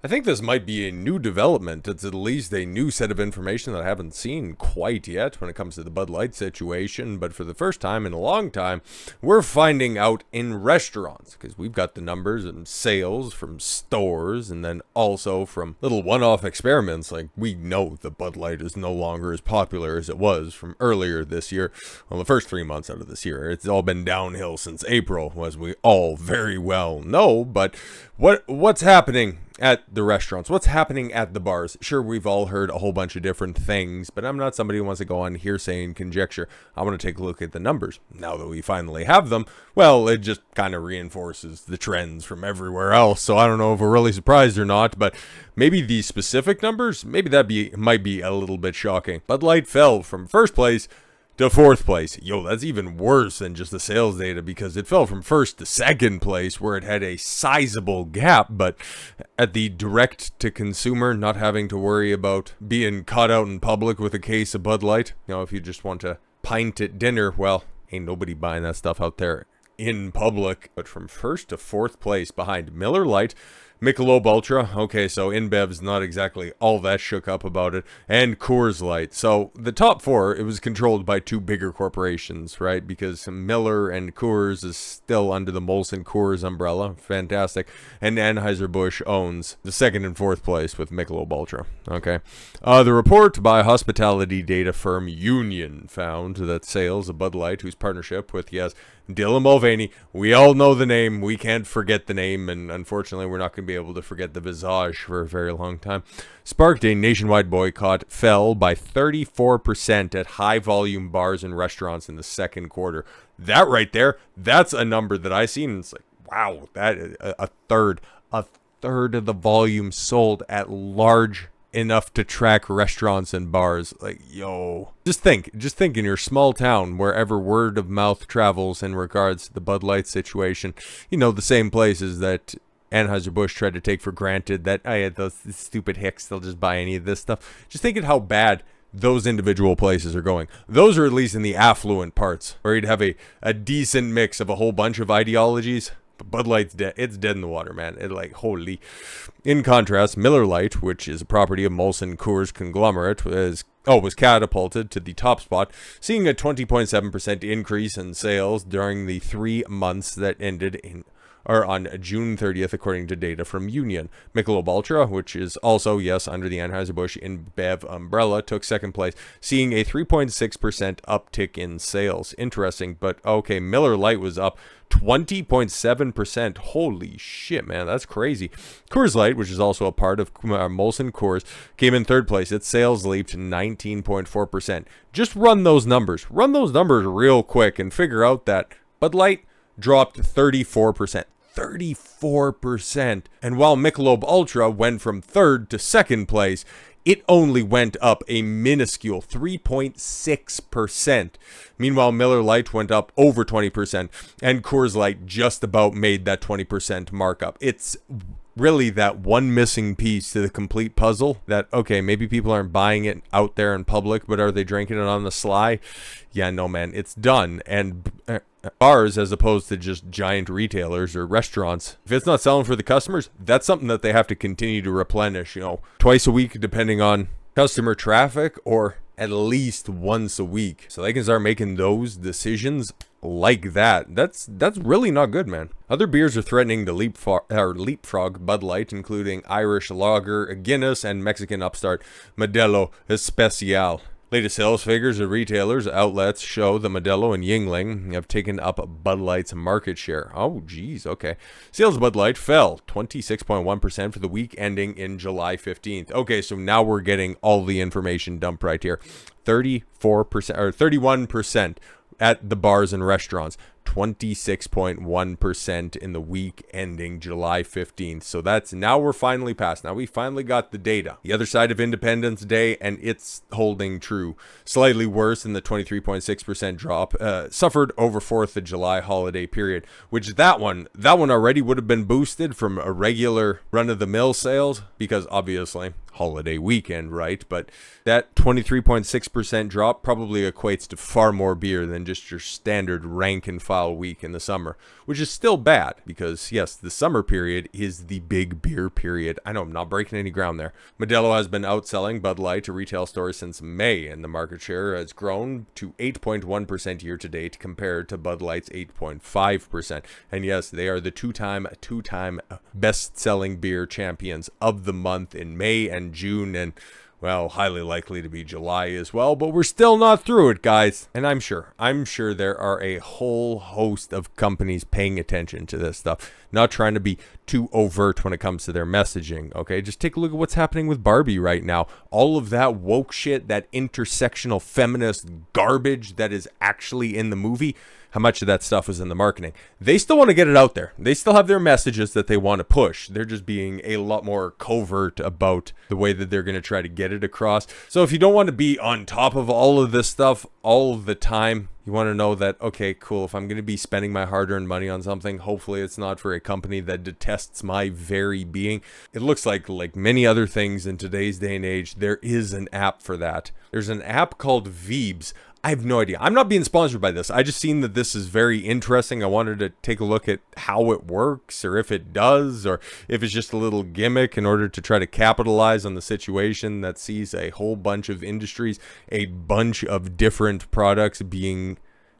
I think this might be a new development. It's at least a new set of information that I haven't seen quite yet when it comes to the Bud Light situation. But for the first time in a long time, we're finding out in restaurants, because we've got the numbers and sales from stores and then also from little one-off experiments. Like, we know the Bud Light is no longer as popular as it was from earlier this year. Well, the first 3 months out of this year. It's all been downhill since April, as we all very well know. But what's happening at the restaurants? What's happening at the bars? Sure, we've all heard a whole bunch of different things, but I'm not somebody who wants to go on hearsay and conjecture. I want to take a look at the numbers. Now that we finally have them, well, it just kind of reinforces the trends from everywhere else. So I don't know if we're really surprised or not, but maybe these specific numbers, maybe might be a little bit shocking. Bud Light fell from first place to fourth place. Yo, that's even worse than just the sales data, because it fell from first to second place, where it had a sizable gap. But at the direct to consumer, not having to worry about being caught out in public with a case of Bud Light, if you just want to pint at dinner, well, ain't nobody buying that stuff out there in public. But from first to fourth place behind Miller Lite, Michelob Ultra, okay, so InBev's not exactly all that shook up about it, and Coors Light. So the top four, it was controlled by two bigger corporations, right? Because Miller and Coors is still under the Molson Coors umbrella, fantastic, and Anheuser-Busch owns the second and fourth place with Michelob Ultra, okay? The report by hospitality data firm Union found that sales of Bud Light, whose partnership with, yes, Dylan Mulvaney, we all know the name, we can't forget the name, and unfortunately we're not going to be able to forget the visage for a very long time, sparked a nationwide boycott, fell by 34% at high volume bars and restaurants in the second quarter. That right there, that's a number that I seen, and it's like, wow, that is a third of the volume sold at large enough to track restaurants and bars. Like, yo, just think in your small town, wherever word of mouth travels in regards to the Bud Light situation, the same places that Anheuser-Busch tried to take for granted that those stupid hicks, they'll just buy any of this stuff. Just think of how bad those individual places are going. Those are at least in the affluent parts, where you'd have a decent mix of a whole bunch of ideologies. But Bud Light's dead. It's dead in the water, man. Holy. In contrast, Miller Lite, which is a property of Molson Coors conglomerate, was catapulted to the top spot, seeing a 20.7% increase in sales during the 3 months that ended on June 30th, according to data from Union. Michelob Ultra, which is also, yes, under the Anheuser-Busch InBev umbrella, took second place, seeing a 3.6% uptick in sales. Interesting, but okay, Miller Lite was up 20.7%. Holy shit, man, that's crazy. Coors Light, which is also a part of Molson Coors, came in third place. Its sales leaped 19.4%. Just run those numbers real quick and figure out that Bud Light dropped 34%. 34%. And while Michelob Ultra went from third to second place, it only went up a minuscule 3.6%. Meanwhile, Miller Lite went up over 20%, and Coors Light just about made that 20% markup. It's really that one missing piece to the complete puzzle that, okay, maybe people aren't buying it out there in public, but are they drinking it on the sly? Yeah, no, man, it's done. And bars, as opposed to just giant retailers or restaurants, if it's not selling for the customers, that's something that they have to continue to replenish, twice a week, depending on customer traffic, or at least once a week, so they can start making those decisions like that. That's really not good, man. Other beers are threatening to leapfrog Bud Light, including Irish Lager, Guinness, and Mexican upstart Modelo Especial. Latest sales figures of retailers outlets show that Modelo and Yuengling have taken up Bud Light's market share. Oh, geez, okay. Sales of Bud Light fell 26.1% for the week ending in July 15th. Okay, so now we're getting all the information dumped right here. 34% or 31% at the bars and restaurants. 26.1% in the week ending July 15th. So that's, now we're finally past. Now we finally got the data. The other side of Independence Day, and it's holding true. Slightly worse than the 23.6% drop. Suffered over 4th of July holiday period, which that one already would have been boosted from a regular run-of-the-mill sales, because obviously holiday weekend, right? But that 23.6% drop probably equates to far more beer than just your standard rank and profile week in the summer, which is still bad because, yes, the summer period is the big beer period. I know I'm not breaking any ground there. Modelo has been outselling Bud Light to retail stores since May, and the market share has grown to 8.1% year to date compared to Bud Light's 8.5%. And yes, they are the two-time best-selling beer champions of the month in May and June, and well, highly likely to be July as well, but we're still not through it, guys. And I'm sure there are a whole host of companies paying attention to this stuff, not trying to be too overt when it comes to their messaging, okay? Just take a look at what's happening with Barbie right now. All of that woke shit, that intersectional feminist garbage that is actually in the movie, how much of that stuff is in the marketing. They still want to get it out there. They still have their messages that they want to push. They're just being a lot more covert about the way that they're going to try to get it across. So if you don't want to be on top of all of this stuff all of the time, you want to know that, okay, cool, if I'm going to be spending my hard-earned money on something, hopefully it's not for a company that detests my very being. It looks like many other things in today's day and age, there is an app for that. There's an app called Veebs. I have no idea. I'm not being sponsored by this. I just seen that this is very interesting. I wanted to take a look at how it works, or if it does, or if it's just a little gimmick in order to try to capitalize on the situation that sees a whole bunch of industries, a bunch of different products being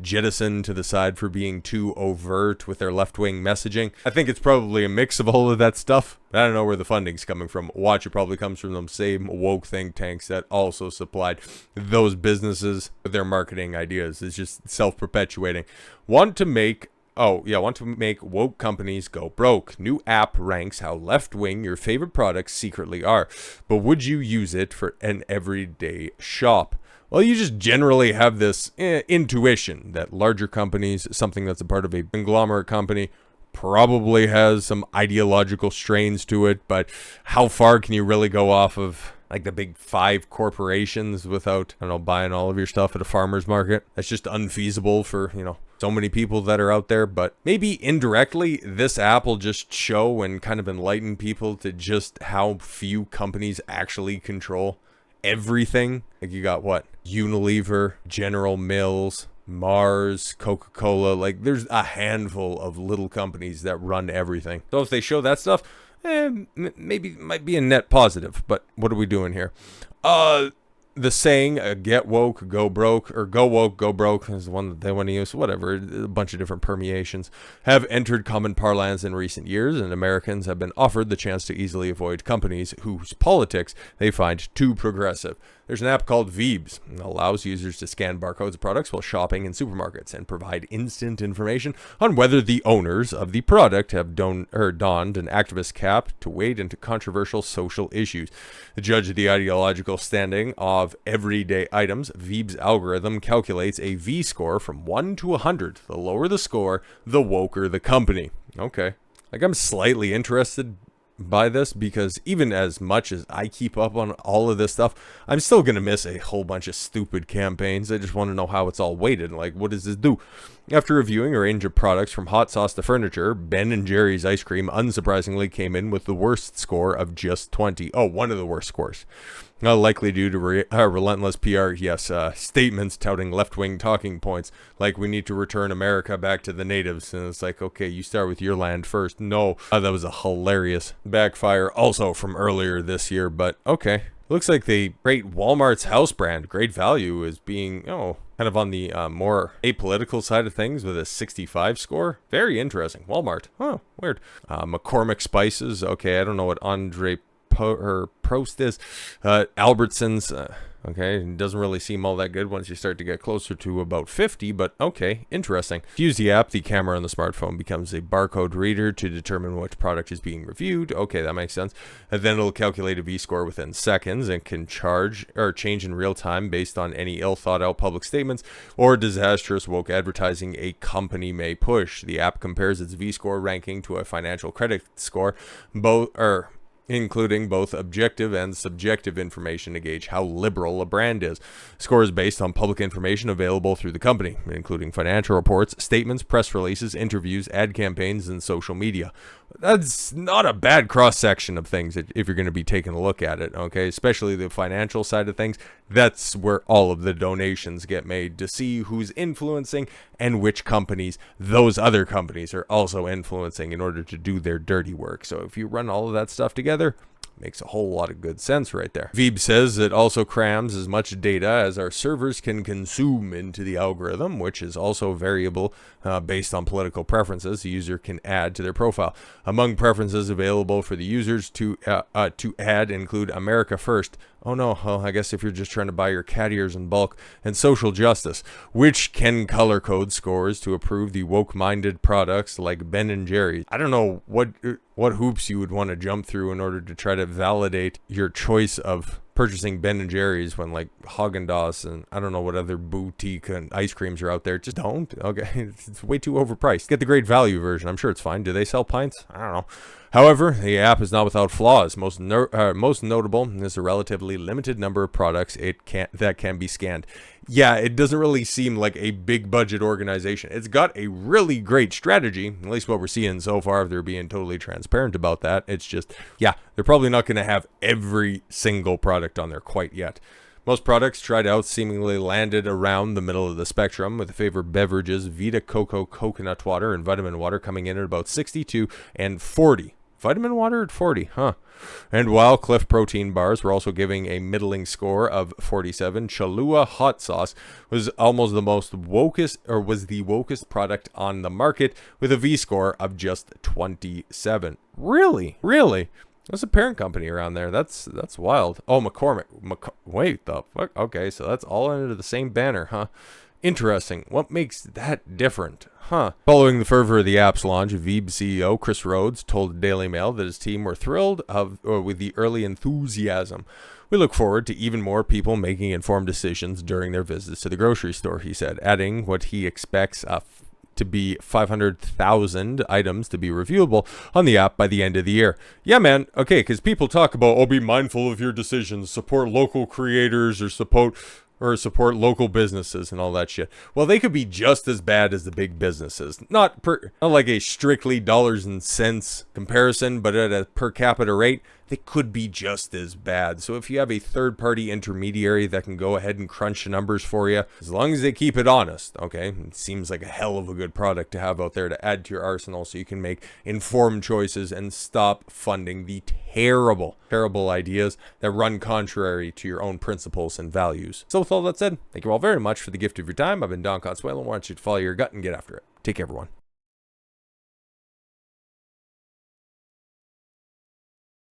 jettisoned to the side for being too overt with their left-wing messaging. I think it's probably a mix of all of that stuff. I don't know where the funding's coming from. Watch, it probably comes from them same woke think tanks that also supplied those businesses with their marketing ideas. It's just self-perpetuating. Want to make woke companies go broke. New app ranks how left-wing your favorite products secretly are. But would you use it for an everyday shop? Well, you just generally have this intuition that larger companies, something that's a part of a conglomerate company, probably has some ideological strains to it, but how far can you really go off of like the big 5 corporations without, I don't know, buying all of your stuff at a farmer's market? That's just unfeasible for, so many people that are out there. But maybe indirectly, this app will just show and kind of enlighten people to just how few companies actually control everything. Like you got what? Unilever, General Mills, Mars, Coca-Cola. Like there's a handful of little companies that run everything. So if they show that stuff, maybe it might be a net positive. But what are we doing here? The saying, get woke, go broke, or go woke, go broke is the one that they want to use. Whatever, a bunch of different permeations have entered common parlance in recent years, and Americans have been offered the chance to easily avoid companies whose politics they find too progressive. There's an app called Veebs. It allows users to scan barcodes of products while shopping in supermarkets and provide instant information on whether the owners of the product have donned an activist cap to wade into controversial social issues. To judge the ideological standing of everyday items, Veebs' algorithm calculates a V-score from 1 to 100. The lower the score, the woker the company. Okay. I'm slightly interested by this because even as much as I keep up on all of this stuff, I'm still going to miss a whole bunch of stupid campaigns. I just want to know how it's all weighted. Like, what does this do? After reviewing a range of products from hot sauce to furniture, Ben & Jerry's ice cream unsurprisingly came in with the worst score of just 20. Oh, one of the worst scores. Likely due to relentless PR, statements touting left-wing talking points, like we need to return America back to the natives. And it's like, okay, you start with your land first. No, that was a hilarious backfire also from earlier this year, but okay. Looks like the great Walmart's house brand, Great Value, is being, kind of on the more apolitical side of things with a 65 score. Very interesting. Walmart. Oh, weird. McCormick Spices. Okay, I don't know what Andre Prost is. Albertsons. Okay, it doesn't really seem all that good once you start to get closer to about 50, but okay, interesting. To use the app, the camera on the smartphone becomes a barcode reader to determine which product is being reviewed. Okay, that makes sense. And then it'll calculate a V-score within seconds and can change in real time based on any ill-thought-out public statements or disastrous woke advertising a company may push. The app compares its V-score ranking to a financial credit score, including both objective and subjective information to gauge how liberal a brand is. Score is based on public information available through the company, including financial reports, statements, press releases, interviews, ad campaigns, and social media. That's not a bad cross-section of things if you're going to be taking a look at it, okay? Especially the financial side of things. That's where all of the donations get made, to see who's influencing and which companies those other companies are also influencing in order to do their dirty work. So if you run all of that stuff together, makes a whole lot of good sense right there. Veebs says it also crams as much data as our servers can consume into the algorithm, which is also variable based on political preferences the user can add to their profile. Among preferences available for the users to add include America First. Oh no, well, I guess if you're just trying to buy your cat ears in bulk, and social justice, which can color code scores to approve the woke-minded products like Ben and Jerry's. I don't know what hoops you would want to jump through in order to try to validate your choice of purchasing Ben and Jerry's when like Haagen-Dazs and I don't know what other boutique and ice creams are out there. Just don't. Okay, it's way too overpriced. Get the great value version. I'm sure it's fine. Do they sell pints? I don't know. However, the app is not without flaws. Most notable is a relatively limited number of products that can be scanned. Yeah, it doesn't really seem like a big budget organization. It's got a really great strategy, at least what we're seeing so far, if they're being totally transparent about that. It's just, yeah, they're probably not going to have every single product on there quite yet. Most products tried out seemingly landed around the middle of the spectrum, with the favored beverages, Vita Coco coconut water and vitamin water coming in at about 62 and 40. Vitamin water at 40, huh? And while Cliff protein bars were also giving a middling score of 47, Cholula hot sauce was almost the wokest product on the market with a V score of just 27. Really? That's a parent company around there. That's wild. Oh, McCormick. Wait, the fuck? Okay, so that's all under the same banner, huh? Interesting. What makes that different? Huh. Following the fervor of the app's launch, Veebs CEO Chris Rhodes told the Daily Mail that his team were thrilled with the early enthusiasm. We look forward to even more people making informed decisions during their visits to the grocery store, he said, adding what he expects to be 500,000 items to be reviewable on the app by the end of the year. Yeah, man. Okay, because people talk about, oh, be mindful of your decisions, support local creators, or support local businesses and all that shit. Well, they could be just as bad as the big businesses. Not like a strictly dollars and cents comparison, but at a per capita rate, they could be just as bad. So if you have a third-party intermediary that can go ahead and crunch the numbers for you, as long as they keep it honest, okay? It seems like a hell of a good product to have out there to add to your arsenal so you can make informed choices and stop funding the terrible ideas that run contrary to your own principles and values. So with all that said, thank you all very much for the gift of your time. I've been Don Consuelo. I want you to follow your gut and get after it. Take care, everyone.